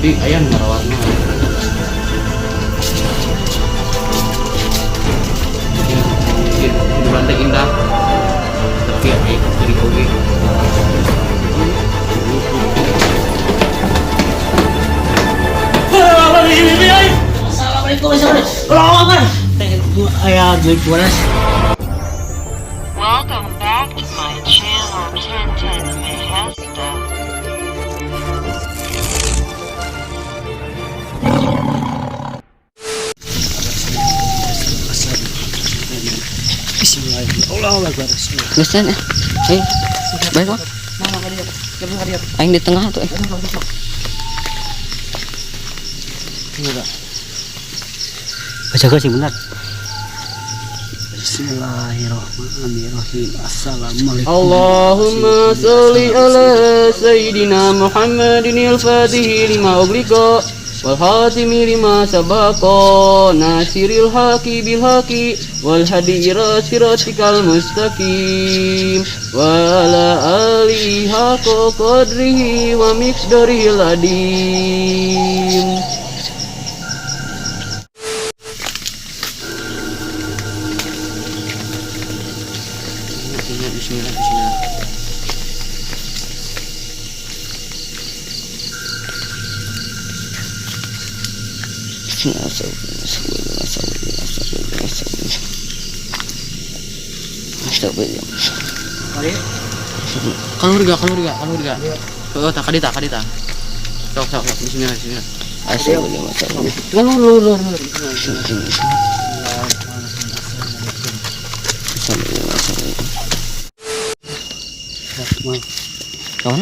Di ayam ngarawatna. Di Banteng Indah. Tapi ya jadi oke. Assalamualaikum. Ayah duit bolas. Welcome back to my channel, Tintin Mahesta. Bismillahirrahmanirrahim. Gusten ya. Hei. Baik, Bang. Aing di tengah tuh. Baca ke sih benar. Bismillahirrahmanirrahim. Assalamualaikum. Allahumma sholli ala sayyidina Muhammadin al-Fatih lima ughliqa wal khatimi lima sabaqa nasiril haqi bil haqi wal hadi ila siratikal mustaqim wa ala alihi haqqa qadrihi wa miqdarihil adim. Bismillah, bismillah. Kalau juga. Oh, tak kadita. Sok. Bismillah, bismillah. Kawan.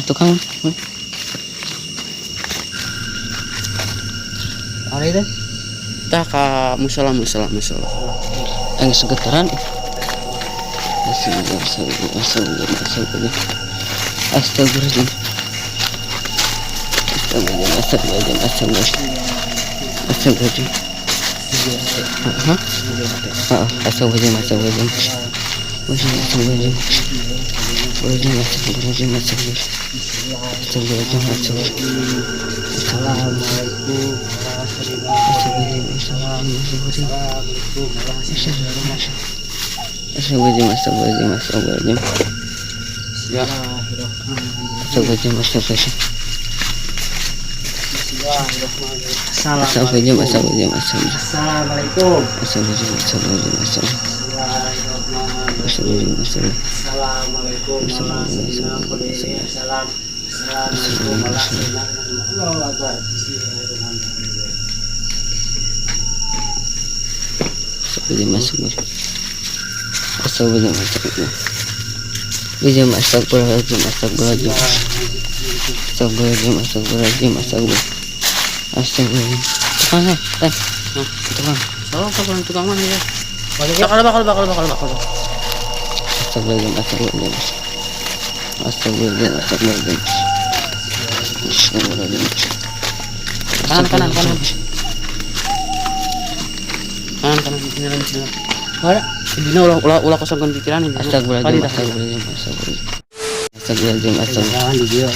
Tukang. Ada itu? Tah ka musala. Yang segetaran. Astagfirullahaladzim. Astagfirullahaladzim. Ya. Assalamualaikum. Tukang mana ya? Bakal. Kanan. Bismillah. Mana? Ini ulah kosongkan pikiran ini. Astagfirullahaladzim. Jangan di dia.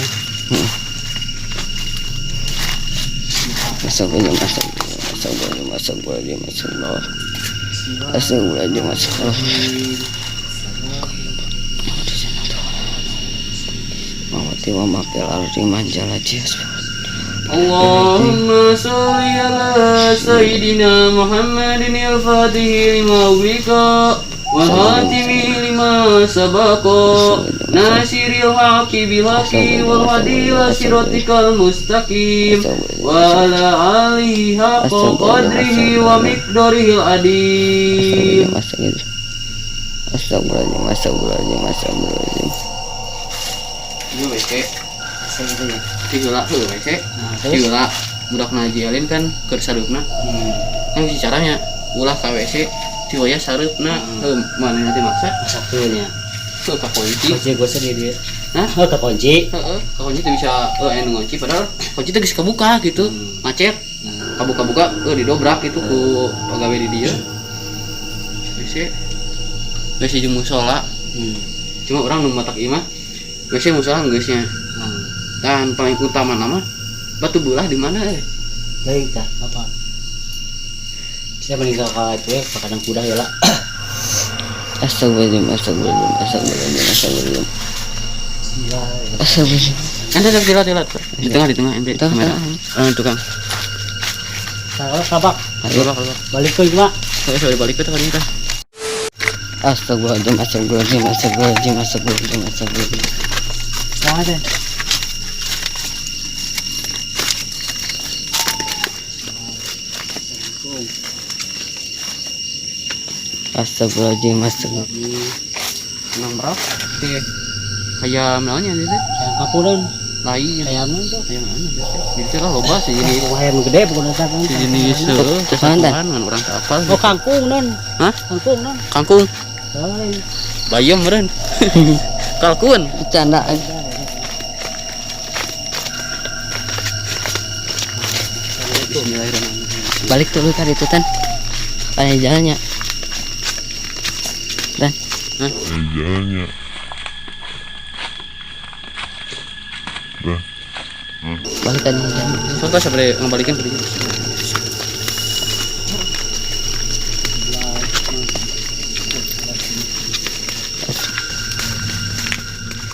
Allahumma sholli ala sayyidina Muhammadin al-Fatih lima ughliqa wal khatimi lima sabaqa nasiril haqi bil haqi wal hadi ila siratikal mustaqim wa ala alihi haqqa qadrihi wa miqdarihil adim. Astagfirullahaladzim. Ini WC Saya gitu ya. Tigula tuh WC. Tigula budak ngajialin kan keur sareupna. Yang si caranya ulah ka WC tiwaya sareupna mana nanti maksa Satunya. ke ka kunci. Kunci gue sedih dia. Hah? Oh, ke kunci. Heeh, ka kunci teh bisa ngunci padahal kunci teh geus kebuka gitu. Macet. Kabuka-buka didobrak gitu ku pagawe di dieu. WC jeung musola. Cuma orang nu matak imah WC musola geusnya. dan paling utama nama batu belah di mana Baik dah, apa? Saya meninggal kalau itu ya, kadang kuda ya lah. Astagfirullahaladzim, astagfirullahaladzim, astagfirullahaladzim, astagfirullahaladzim. Astagfirullahaladzim. anda tilat di tengah ente Tengah, kamera tengah. tukang Kalau kabak, ayo kalau balik ke cuma. saya sudah balik ke tadi kan Astagfirullahaladzim, astagfirullahaladzim, astagfirullahaladzim, astagfirullahaladzim, astagfirullahaladzim. Sama aja. Astagfirullahaladzim, astagfirullahaladzim. nang berapa kayak namanya itu Yang kapuran, lain ayamnya tuh. kayak mana jadi kan loba sih jenis Ayam gede bukan dasar kan. jenis Terus mana, Dan? kan orang kapal Oh kangkung non. hah Kangkung non. kangkung Lain. bayam meren kalkun Bercanda. Bismillahirrahmanirrahim Balik dulu tadi itu Tan. Pada jalannya. Dan Jalannya. balik tadi jalan. contoh siapa deh ngembalikan ke dia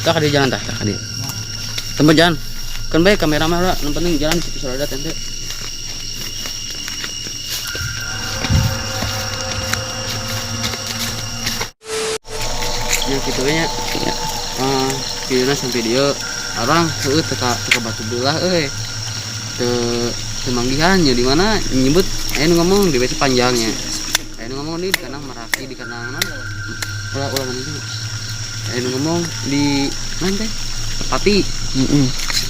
tak ada jalan tak ada tempat jalan kan baik kamera mah lah yang penting jalan situ sudah ada tente ya gitu nya Ya. videonya sampai video orang teka batu belah temanggihannya di mana nyebut ngomong di besi panjangnya ngomong di kanang Meraki di kanang ulah mana itu ngomong di mana teh Pati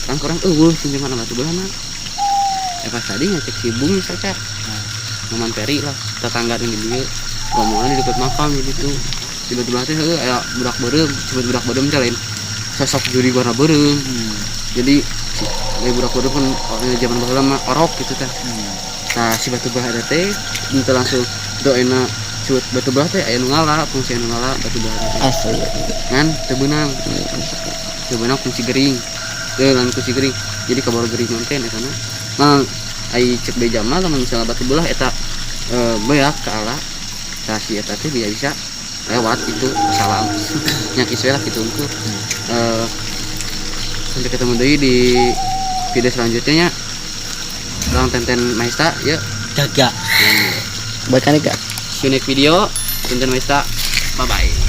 kan kurang di mana batu belah nah pas tadi ngecek si Bung saja Maman Peri lah tetangga ini dia ngomongan di dekat makam gitu tiba-tiba teh aya budak berem sebut budak berem teh lain sosok juri warna berem jadi budak berem kan zaman baheula mah orok gitu teh nah si batu belah ada teh itu langsung doaina cut batu belah teh aya nu ngala fungsi nu ngala batu belah teh Astagfirullah. kan teu beunang fungsi gering lain fungsi gering jadi kabar gering teh eta na mang ai cek beja mah lamun misalnya batu belah eta beak ke ala tah si eta teh bisa lewat itu salam nyaki lah gitu untuk sampai ketemu deui di video selanjutnya orang Tenten Maesta ya Jaga. Balik kan enggak? see you next video Tenten Maesta bye bye